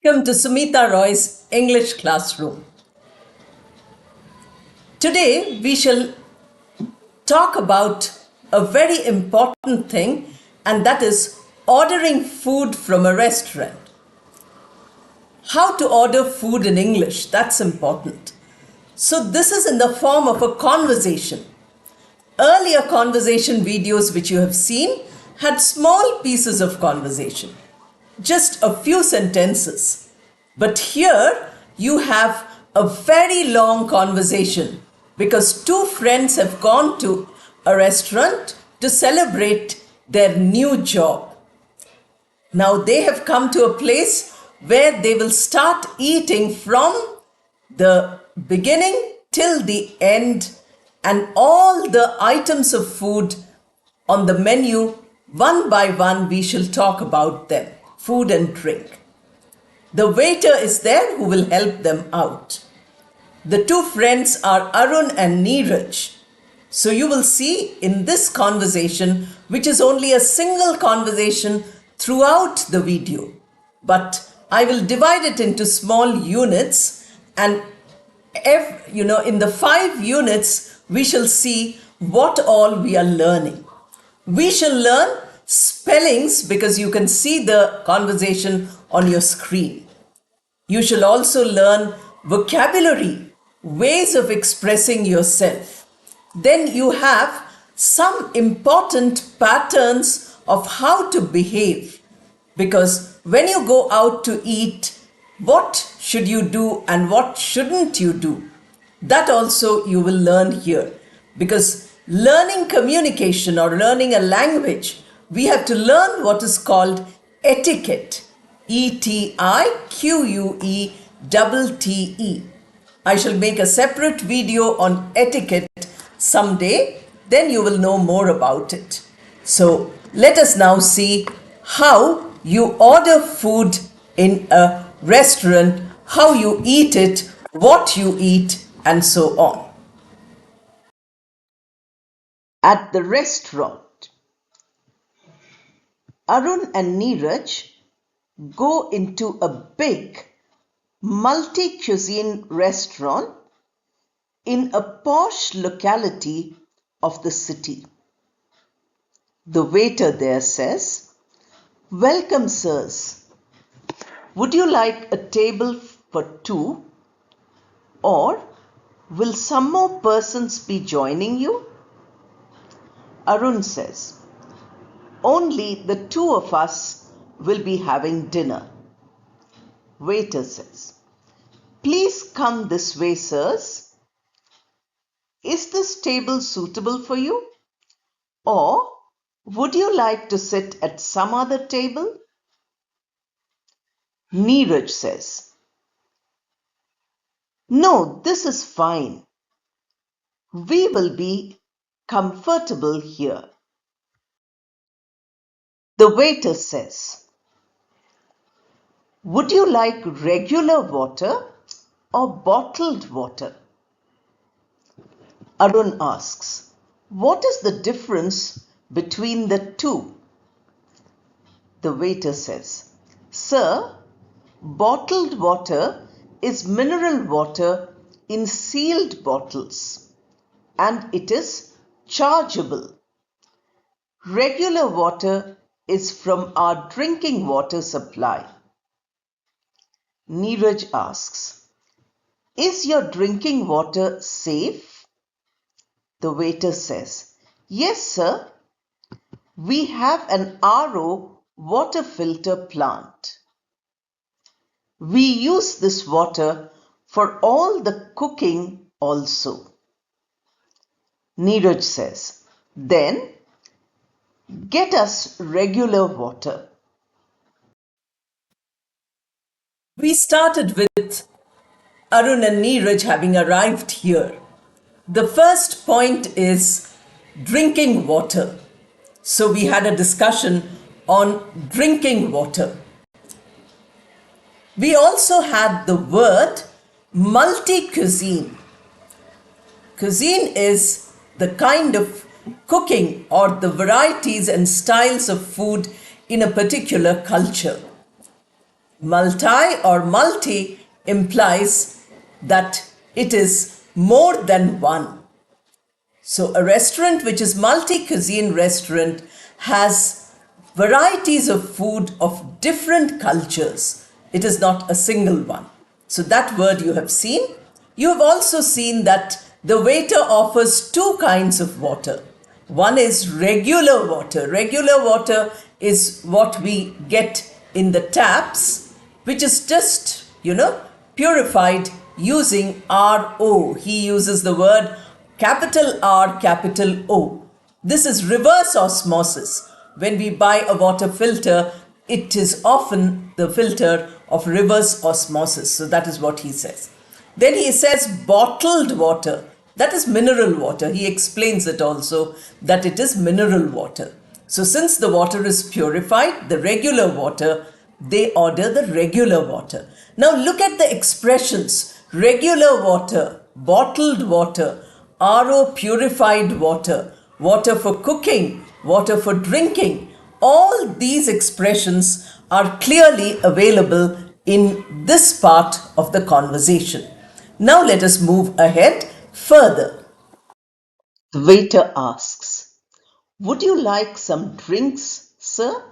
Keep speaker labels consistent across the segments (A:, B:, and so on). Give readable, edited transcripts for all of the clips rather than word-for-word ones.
A: Welcome to Sumita Roy's English classroom. Today we shall talk about a very important thing, and that is ordering food from a restaurant. How to order food in English, that's important. So this is in the form of a conversation. Earlier conversation videos which you have seen had small pieces of conversation, just a few sentences. But here you have a very long conversation because two friends have gone to a restaurant to celebrate their new job. Now they have come to a place where they will start eating from the beginning till the end, and all the items of food on the menu, one by one, we shall talk about them, food and drink. The waiter is there who will help them out. The two friends are Arun and Neeraj. So you will see in this conversation, which is only a single conversation throughout the video, but I will divide it into small units, and in the 5 units, we shall see what all we are learning. We shall learn spellings because you can see the conversation on your screen. You shall also learn vocabulary, ways of expressing yourself. Then you have some important patterns of how to behave, because when you go out to eat, what should you do and what shouldn't you do? That also you will learn here, because learning communication or learning a language, we have to learn what is called etiquette. etiquette. I shall make a separate video on etiquette someday, then you will know more about it. So let us now see how you order food in a restaurant, how you eat it, what you eat, and so on. At the restaurant, Arun and Neeraj go into a big multi-cuisine restaurant in a posh locality of the city. The waiter there says, "Welcome, sirs. Would you like a table for 2, or will some more persons be joining you?" Arun says, "Only the 2 of us will be having dinner." Waiter says, "Please come this way, sirs. Is this table suitable for you, or would you like to sit at some other table?" Neeraj says, "No, this is fine. We will be comfortable here." The waiter says, "Would you like regular water or bottled water?" Arun asks, "What is the difference between the two?" The waiter says, "Sir, bottled water is mineral water in sealed bottles, and it is chargeable. Regular water is from our drinking water supply." Neeraj asks, "Is your drinking water safe?" The waiter says, "Yes, sir. We have an RO water filter plant. We use this water for all the cooking also." Neeraj says, "Then get us regular water." We started with Arun and Neeraj having arrived here. The first point is drinking water. So we had a discussion on drinking water. We also had the word multi-cuisine. Cuisine is the kind of cooking or the varieties and styles of food in a particular culture. Multi or multi implies that it is more than one. So a restaurant which is multi-cuisine restaurant has varieties of food of different cultures. It is not a single one. So that word you have seen. You have also seen that the waiter offers two kinds of water. One is regular water. Regular water is what we get in the taps, which is just, purified using RO. He uses the word capital R, capital O. This is reverse osmosis. When we buy a water filter, it is often the filter of reverse osmosis. So that is what he says. Then he says bottled water. That is mineral water. He explains it also that it is mineral water. So since the water is purified, the regular water, they order the regular water. Now look at the expressions. Regular water, bottled water, RO purified water, water for cooking, water for drinking. All these expressions are clearly available in this part of the conversation. Now let us move ahead further. The waiter asks, "Would you like some drinks, sir?"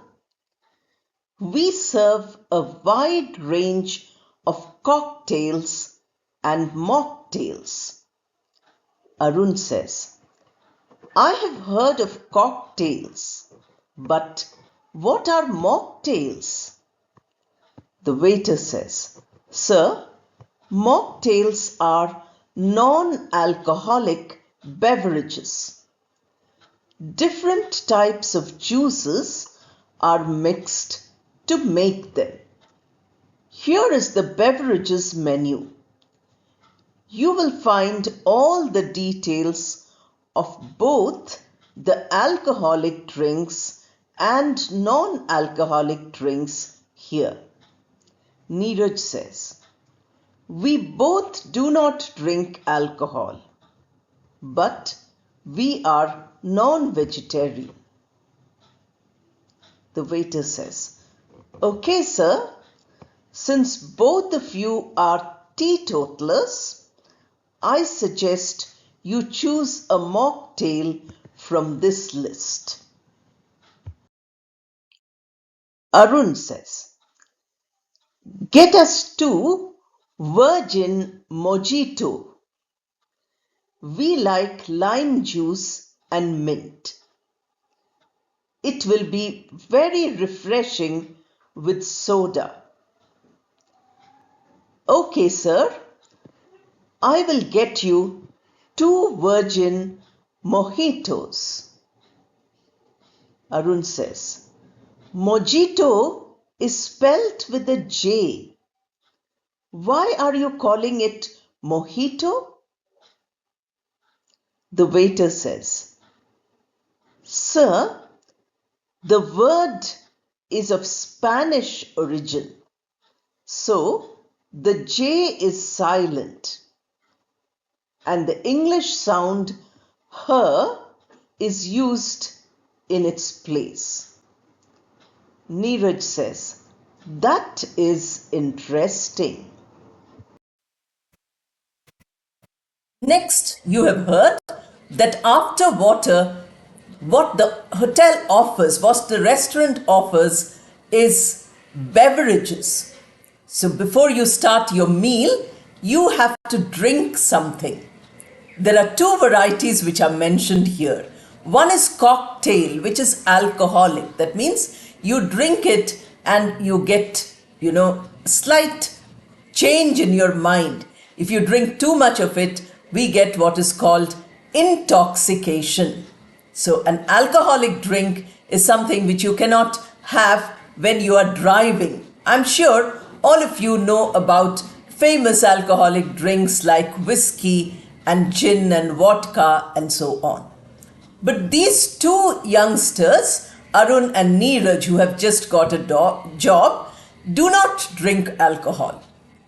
A: We serve a wide range of cocktails and mocktails. Arun says, "I have heard of cocktails, but what are mocktails?" The waiter says, "Sir, mocktails are non-alcoholic beverages. Different types of juices are mixed to make them. Here is the beverages menu. You will find all the details of both the alcoholic drinks and non-alcoholic drinks here." Neeraj says, "We both do not drink alcohol, but we are non-vegetarian." The waiter says, "Okay, sir, since both of you are teetotalers, I suggest you choose a mocktail from this list." Arun says, "Get us two virgin mojito. We like lime juice and mint. It will be very refreshing with soda." "Okay, sir, I will get you two virgin mojitos." Arun says, "Mojito is spelt with a J. Why are you calling it mojito?" The waiter says, "Sir, the word is of Spanish origin, so the J is silent and the English sound her is used in its place." Neeraj says, "That is interesting." Next, you have heard that after water, what the hotel offers, what the restaurant offers is beverages. So before you start your meal, you have to drink something. There are two varieties which are mentioned here. One is cocktail, which is alcoholic. That means you drink it and you get, slight change in your mind. If you drink too much of it, we get what is called intoxication. So an alcoholic drink is something which you cannot have when you are driving. I'm sure all of you know about famous alcoholic drinks like whiskey and gin and vodka and so on. But these two youngsters, Arun and Neeraj, who have just got a job, do not drink alcohol.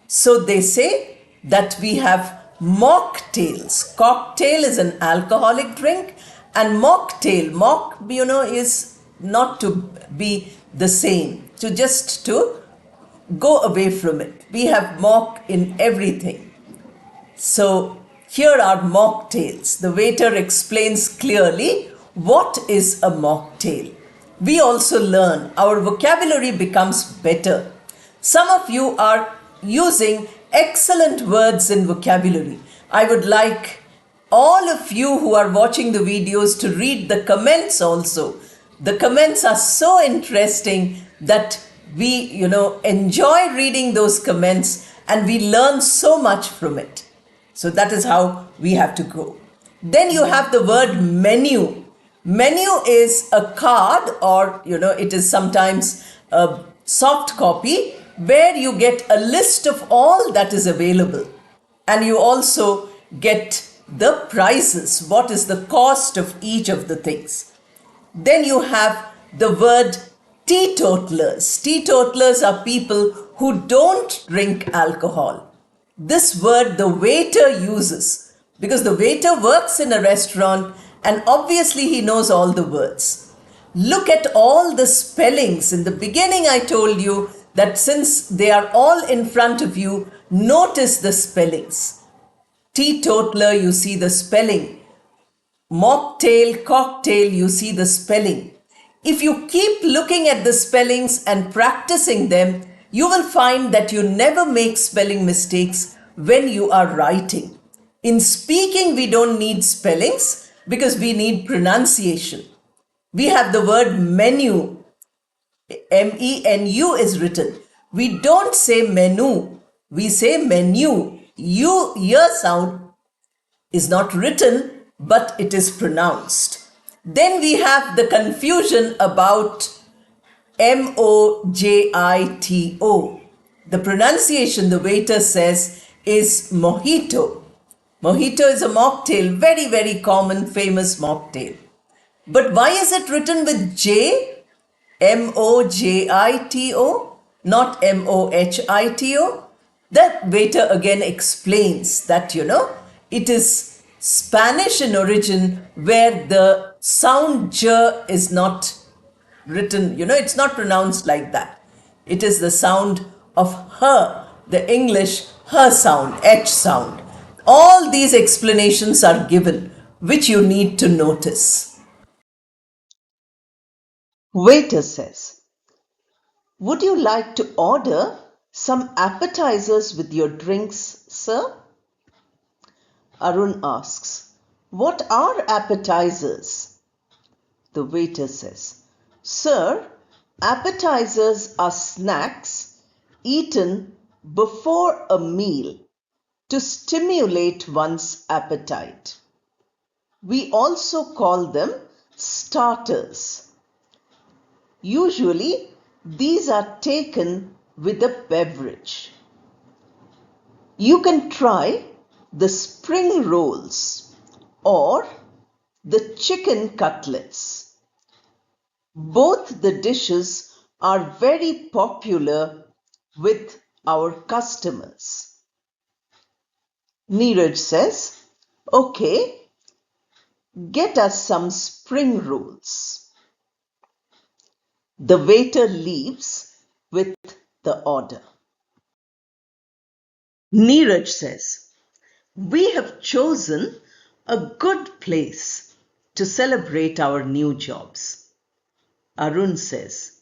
A: So they say that we have mocktails. Cocktail is an alcoholic drink and mocktail, is not to be the same, just to go away from it. We have mock in everything. So here are mocktails. The waiter explains clearly what is a mocktail. We also learn, our vocabulary becomes better. Some of you are using excellent words in vocabulary. I would like all of you who are watching the videos to read the comments also. The comments are so interesting that we, enjoy reading those comments and we learn so much from it. So that is how we have to go. Then you have the word menu. Menu is a card, or it is sometimes a soft copy where you get a list of all that is available. And you also get the prices. What is the cost of each of the things? Then you have the word teetotalers. Teetotalers are people who don't drink alcohol. This word the waiter uses because the waiter works in a restaurant and obviously he knows all the words. Look at all the spellings. In the beginning, I told you that since they are all in front of you, notice the spellings. Teetotaler, you see the spelling. Mocktail, cocktail, you see the spelling. If you keep looking at the spellings and practicing them, you will find that you never make spelling mistakes when you are writing. In speaking, we don't need spellings because we need pronunciation. We have the word menu. MENU is written. We don't say menu. We say menu. Ear sound is not written, but it is pronounced. Then we have the confusion about MOJITO. The pronunciation, the waiter says, is mojito. Mojito is a mocktail, very, very common, famous mocktail. But why is it written with J? MOJITO, not MOHITO? The waiter again explains that, it is Spanish in origin where the sound J is not written, it's not pronounced like that. It is the sound of her, the English her sound, H sound. All these explanations are given, which you need to notice. Waiter says, "Would you like to order some appetizers with your drinks, sir?" Arun asks, "What are appetizers?" The waiter says, "Sir, appetizers are snacks eaten before a meal to stimulate one's appetite. We also call them starters. Usually, these are taken with a beverage. You can try the spring rolls or the chicken cutlets. Both the dishes are very popular with our customers." Neeraj says, "Okay, get us some spring rolls." The waiter leaves with the order. Neeraj says, "We have chosen a good place to celebrate our new jobs." Arun says,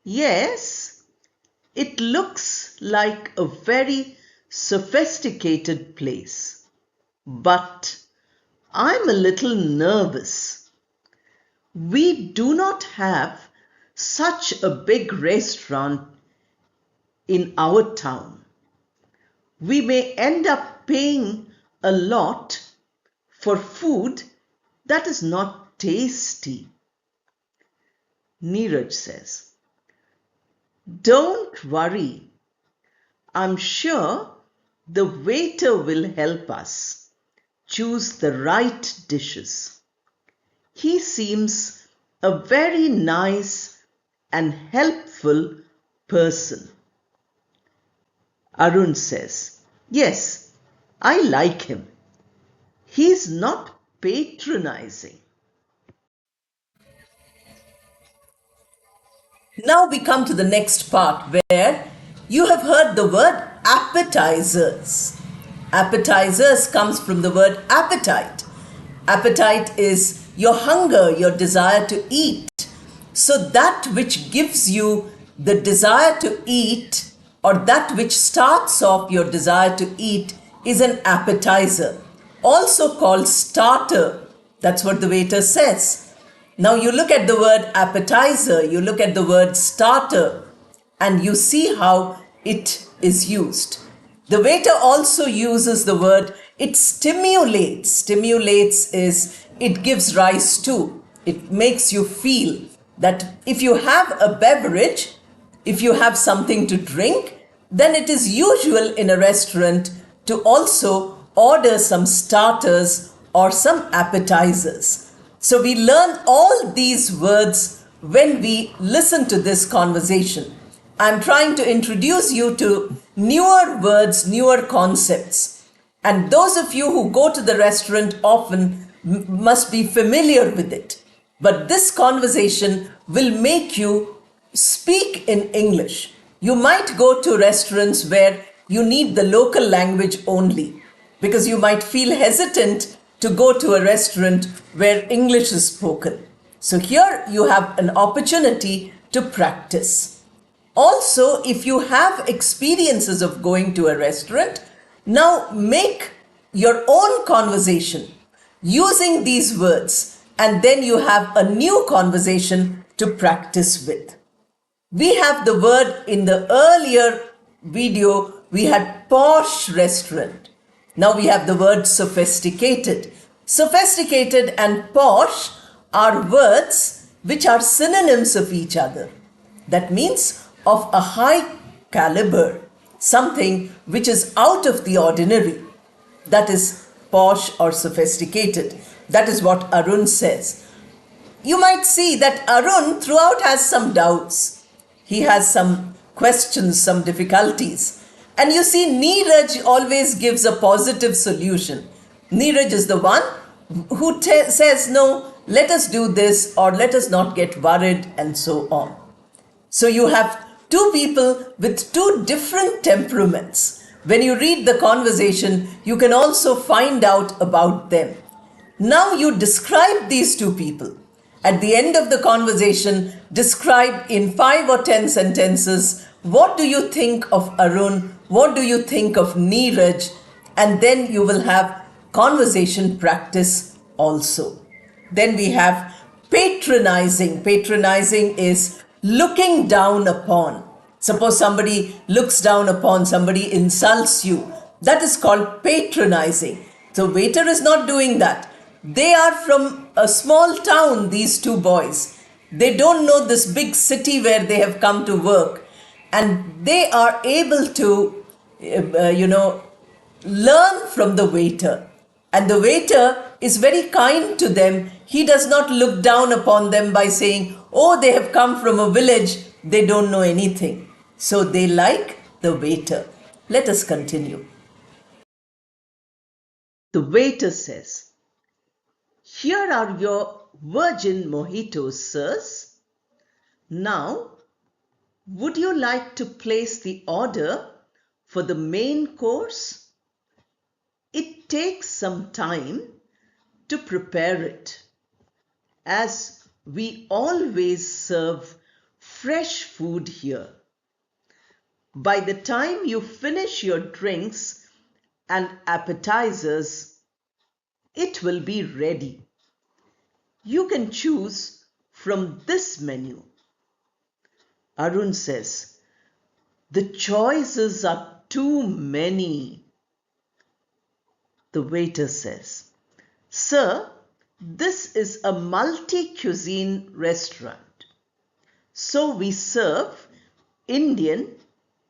A: "Yes, it looks like a very sophisticated place, but I'm a little nervous. We do not have such a big restaurant in our town. We may end up paying a lot for food that is not tasty." Neeraj says, "Don't worry. I'm sure the waiter will help us choose the right dishes. He seems a very nice and helpful person." Arun says, "Yes, I like him. He's not patronizing." Now we come to the next part where You have heard the word appetizers. Appetizers comes from the word appetite. Appetite is your hunger, your desire to eat. So that which gives you the desire to eat, or that which starts off your desire to eat, is an appetizer, also called starter. That's what the waiter says. Now you look at the word appetizer, you look at the word starter, and you see how it is used. The waiter also uses the word it stimulates. Stimulates is it gives rise to. It makes you feel that if you have a beverage, if you have something to drink, then it is usual in a restaurant to also order some starters or some appetizers. So we learn all these words when we listen to this conversation. I'm trying to introduce you to newer words, newer concepts. And those of you who go to the restaurant often must be familiar with it. But this conversation will make you speak in English. You might go to restaurants where you need the local language only, because you might feel hesitant to go to a restaurant where English is spoken. So here you have an opportunity to practice. Also, if you have experiences of going to a restaurant, now make your own conversation using these words, and then you have a new conversation to practice with. We have the word in the earlier video, we had posh restaurant. Now we have the word sophisticated. Sophisticated and posh are words which are synonyms of each other. That means of a high caliber, something which is out of the ordinary. That is posh or sophisticated. That is what Arun says. You might see that Arun throughout has some doubts. He has some questions, some difficulties. And you see, Neeraj always gives a positive solution. Neeraj is the one who says, no, let us do this, or let us not get worried, and so on. So you have two people with two different temperaments. When you read the conversation, you can also find out about them. Now you describe these two people. At the end of the conversation, describe in 5 or 10 sentences, what do you think of Arun? What do you think of Neeraj? And then you will have conversation practice also. Then we have patronizing. Patronizing is looking down upon. Suppose somebody looks down upon, somebody insults you. That is called patronizing. The waiter is not doing that. They are from a small town, these two boys. They don't know this big city where they have come to work. And they are able to, learn from the waiter. And the waiter is very kind to them. He does not look down upon them by saying, oh, they have come from a village, they don't know anything. So they like the waiter. Let us continue. The waiter says, here are your virgin mojitos, sirs. Now, would you like to place the order for the main course? It takes some time to prepare it, as we always serve fresh food here. By the time you finish your drinks and appetizers, it will be ready. You can choose from this menu. Arun says, the choices are too many. The waiter says, sir, this is a multi-cuisine restaurant. So we serve Indian,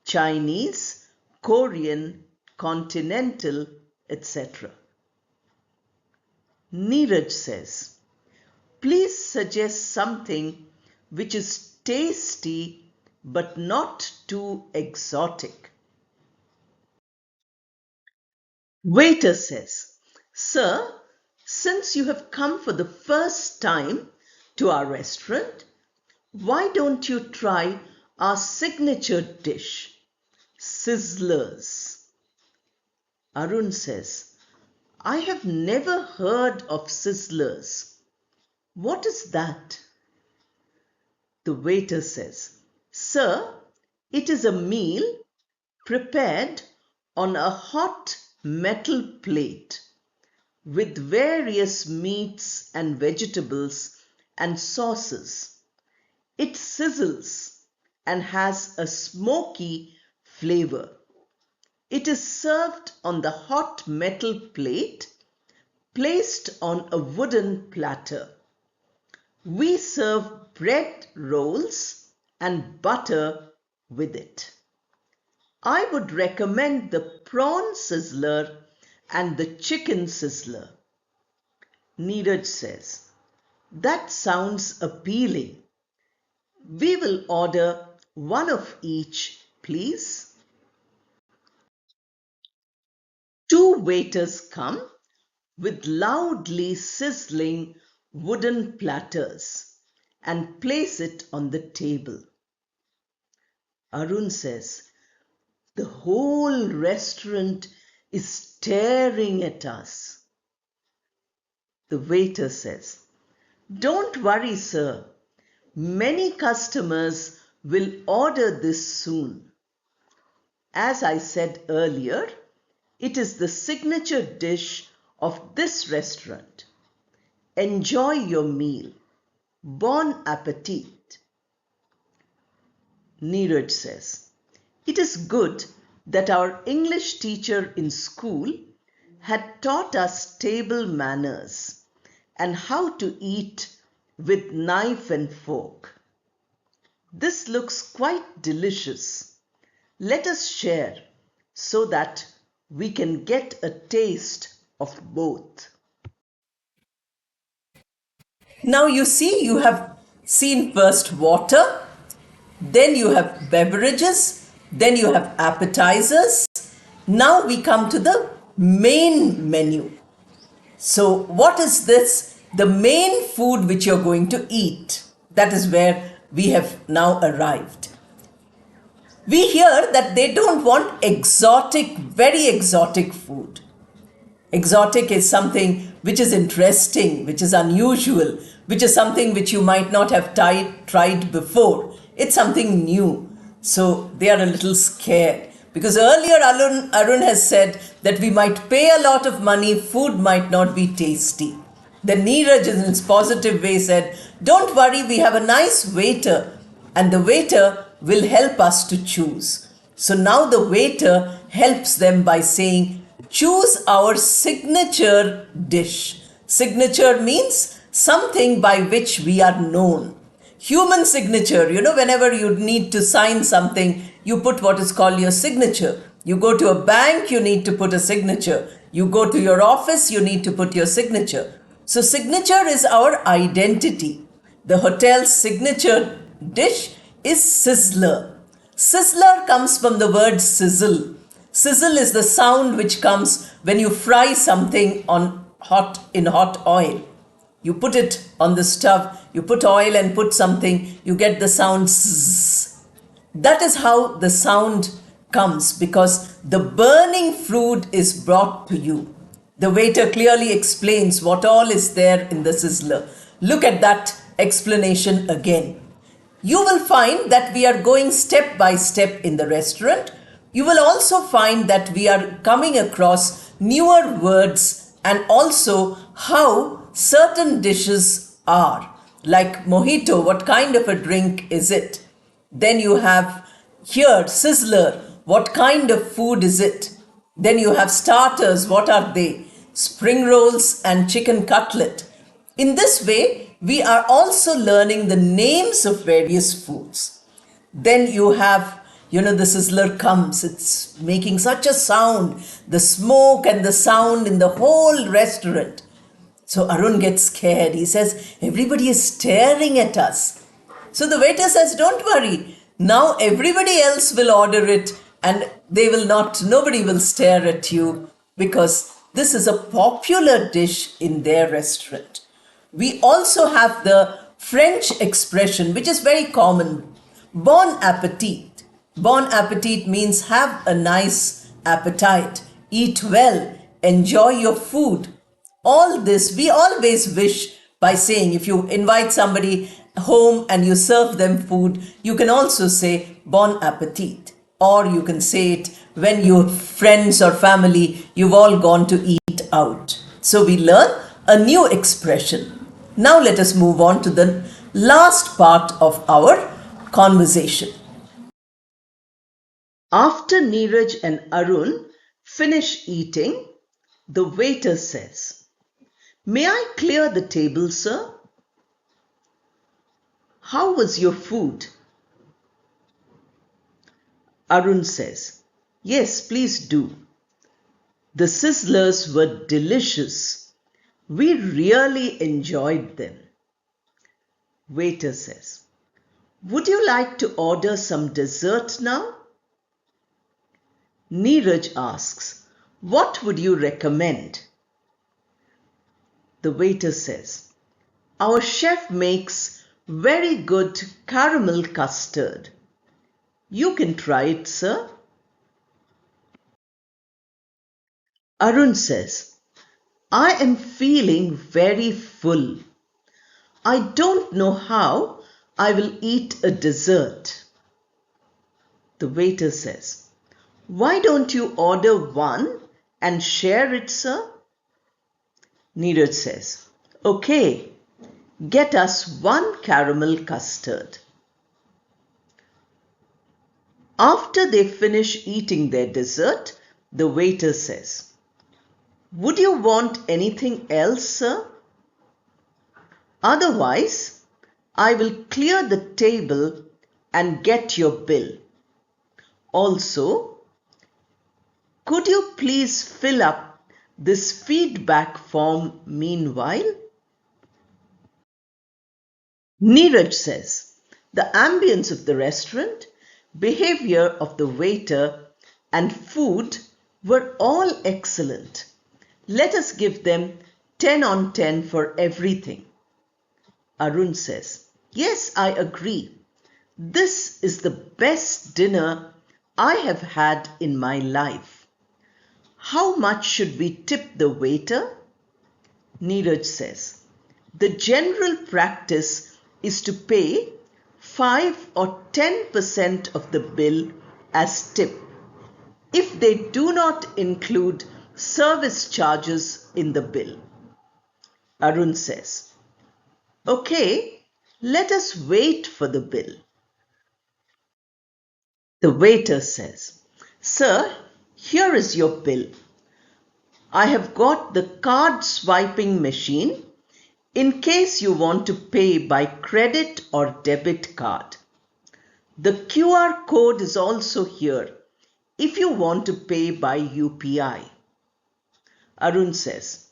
A: Chinese, Korean, continental, etc. Neeraj says, please suggest something which is tasty but not too exotic. Waiter says, sir, since you have come for the first time to our restaurant, why don't you try our signature dish, sizzlers. Arun says, I have never heard of sizzlers. What is that? The waiter says, Sir, it is a meal prepared on a hot metal plate with various meats and vegetables and sauces. It sizzles and has a smoky flavor. It is served on the hot metal plate placed on a wooden platter. We serve bread rolls and butter with it. I would recommend the prawn sizzler and the chicken sizzler. Neeraj says, that sounds appealing. We will order one of each, please. Two waiters come with loudly sizzling wooden platters and place it on the table. Arun says, the whole restaurant is staring at us. The waiter says, don't worry, sir. Many customers will order this soon. As I said earlier, it is the signature dish of this restaurant. Enjoy your meal. Bon appetit. Neeraj says, it is good that our English teacher in school had taught us table manners and how to eat with knife and fork. This looks quite delicious. Let us share so that we can get a taste of both. Now you see, you have seen first water, then you have beverages, then you have appetizers. Now we come to the main menu. So what is this? The main food which you're going to eat. That is where we have now arrived. We hear that they don't want exotic, very exotic food. Exotic is something which is interesting, which is unusual, which is something which you might not have tried before. It's something new. So they are a little scared. Because earlier Arun has said that we might pay a lot of money, food might not be tasty. Then Neeraj in his positive way said, don't worry, we have a nice waiter and the waiter will help us to choose. So now the waiter helps them by saying, choose our signature dish. Signature means something by which we are known. Human signature, whenever you need to sign something, you put what is called your signature. You go to a bank, you need to put a signature. You go to your office, you need to put your signature. So signature is our identity. The hotel's signature dish is sizzler. Sizzler comes from the word sizzle. Sizzle is the sound which comes when you fry something in hot oil. You put it on the stove, you put oil and put something, you get the sound zzz. That is how the sound comes, because the burning food is brought to you. The waiter clearly explains what all is there in the sizzler. Look at that explanation again. You will find that we are going step by step in the restaurant. You will also find that we are coming across newer words and also how certain dishes are. Like mojito, what kind of a drink is it? Then you have here sizzler, what kind of food is it? Then you have starters, what are they? Spring rolls and chicken cutlet. In this way, we are also learning the names of various foods. Then you have, the sizzler comes, it's making such a sound, the smoke and the sound in the whole restaurant. So Arun gets scared. He says, everybody is staring at us. So the waiter says, don't worry. Now everybody else will order it and nobody will stare at you because this is a popular dish in their restaurant. We also have the French expression, which is very common, bon appetit. Bon appetit means have a nice appetite, eat well, enjoy your food. All this we always wish by saying, if you invite somebody home and you serve them food, you can also say bon appetit. Or you can say it when your friends or family, you've all gone to eat out. So we learn a new expression. Now let us move on to the last part of our conversation. After Neeraj and Arun finish eating, the waiter says, "May I clear the table, sir? How was your food?" Arun says, "Yes, please do. The sizzlers were delicious. We really enjoyed them." Waiter says, "Would you like to order some dessert now?" Neeraj asks, "What would you recommend?" The waiter says, "Our chef makes very good caramel custard. You can try it, sir." Arun says, "I am feeling very full. I don't know how I will eat a dessert." The waiter says, "Why don't you order one and share it, sir?" Neeraj says, "Okay, get us one caramel custard." After they finish eating their dessert, the waiter says, "Would you want anything else, sir? Otherwise, I will clear the table and get your bill. Also, could you please fill up this feedback form meanwhile?" Neeraj says, "The ambience of the restaurant, behavior of the waiter, and food were all excellent. Let us give them 10 on 10 for everything." Arun says, "Yes, I agree. This is the best dinner I have had in my life. How much should we tip the waiter?" Neeraj says, "The general practice is to pay 5 or 10% of the bill as tip if they do not include service charges in the bill." Arun says, "Okay, let us wait for the bill." The waiter says, "Sir, here is your bill. I have got the card swiping machine in case you want to pay by credit or debit card. The QR code is also here if you want to pay by UPI." Arun says,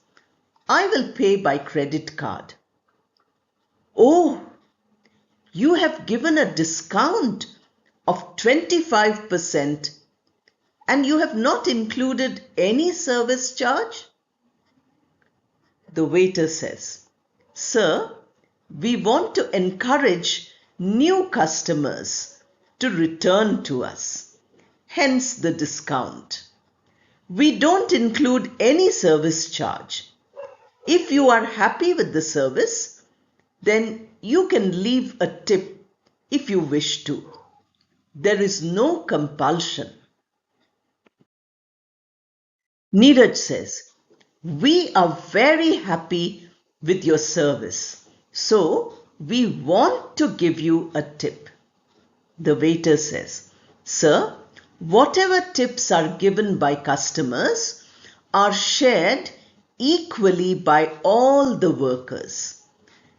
A: "I will pay by credit card." "Oh, you have given a discount of 25% and you have not included any service charge?" The waiter says, "Sir, we want to encourage new customers to return to us, hence the discount. We don't include any service charge. If you are happy with the service, then you can leave a tip if you wish to. There is no compulsion." Neeraj says, "We are very happy with your service, so we want to give you a tip." The waiter says, "Sir, whatever tips are given by customers are shared equally by all the workers.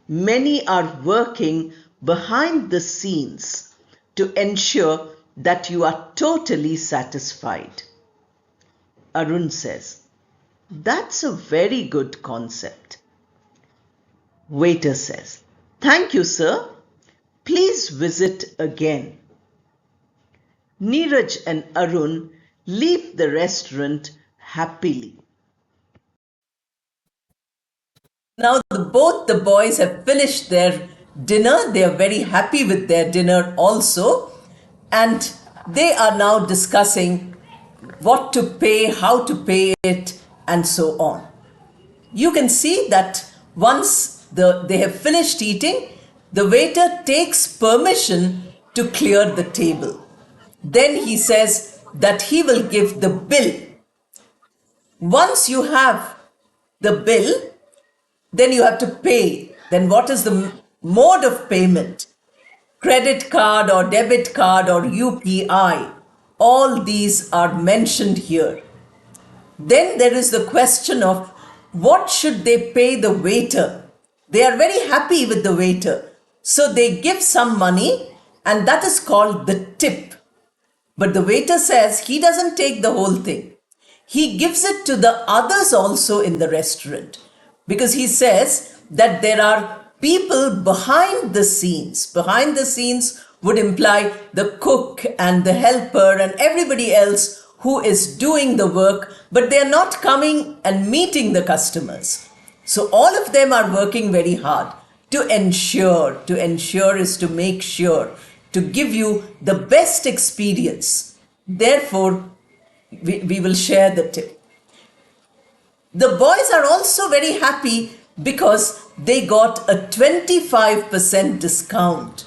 A: Many are working behind the scenes to ensure that you are totally satisfied." Arun says, "That's a very good concept." Waiter says, "Thank you, sir. Please visit again." Neeraj and Arun leave the restaurant happily. Now both the boys have finished their dinner. They are very happy with their dinner also. And they are now discussing what to pay, how to pay it, and so on. You can see that once they have finished eating, the waiter takes permission to clear the table. Then he says that he will give the bill. Once you have the bill, then you have to pay. Then what is the mode of payment? Credit card or debit card or UPI. All these are mentioned here. Then there is the question of what should they pay the waiter? They are very happy with the waiter. So they give some money, and that is called the tip. But the waiter says he doesn't take the whole thing. He gives it to the others also in the restaurant, because he says that there are people behind the scenes. Behind the scenes would imply the cook and the helper and everybody else who is doing the work, but they are not coming and meeting the customers. So all of them are working very hard to ensure. To ensure is to make sure, to give you the best experience. Therefore, we will share the tip. The boys are also very happy because they got a 25% discount.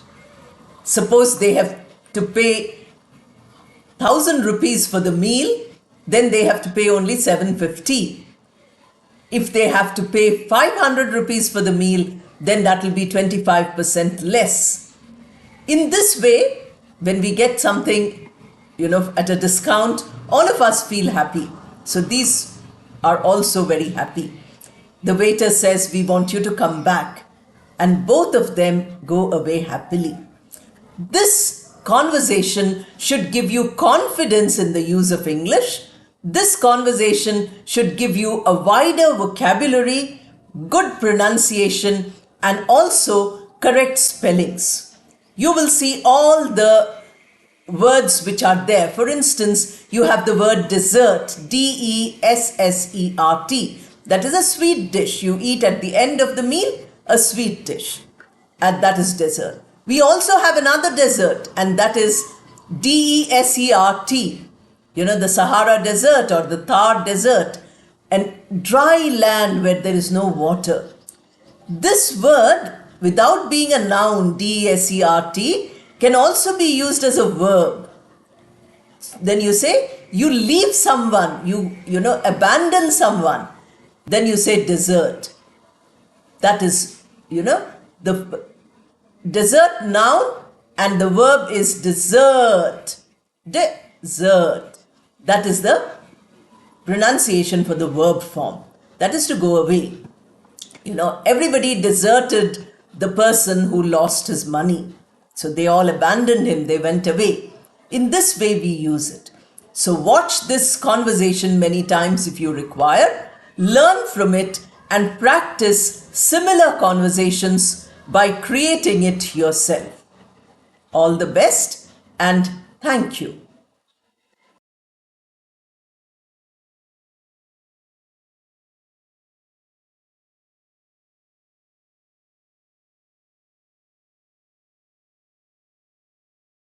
A: Suppose they have to pay 1,000 rupees for the meal, then they have to pay only 750. If they have to pay 500 rupees for the meal, then that will be 25% less. In this way, when we get something, at a discount, all of us feel happy. So these are also very happy. The waiter says, we want you to come back. And both of them go away happily. This conversation should give you confidence in the use of English. This conversation should give you a wider vocabulary, good pronunciation, and also correct spellings. You will see all the words which are there. For instance, you have the word dessert, D-E-S-S-E-R-T. That is a sweet dish. You eat at the end of the meal, a sweet dish. And that is dessert. We also have another dessert, and that is D-E-S-E-R-T. The Sahara Desert or the Thar Desert, and dry land where there is no water. This word, without being a noun, D-E-S-E-R-T, can also be used as a verb. Then you say, you leave someone, you abandon someone. Then you say desert. That is, the desert noun, and the verb is desert. Desert. That is the pronunciation for the verb form. That is to go away. Everybody deserted the person who lost his money. So they all abandoned him, they went away. In this way we use it. So watch this conversation many times if you require. Learn from it and practice similar conversations by creating it yourself. All the best and thank you.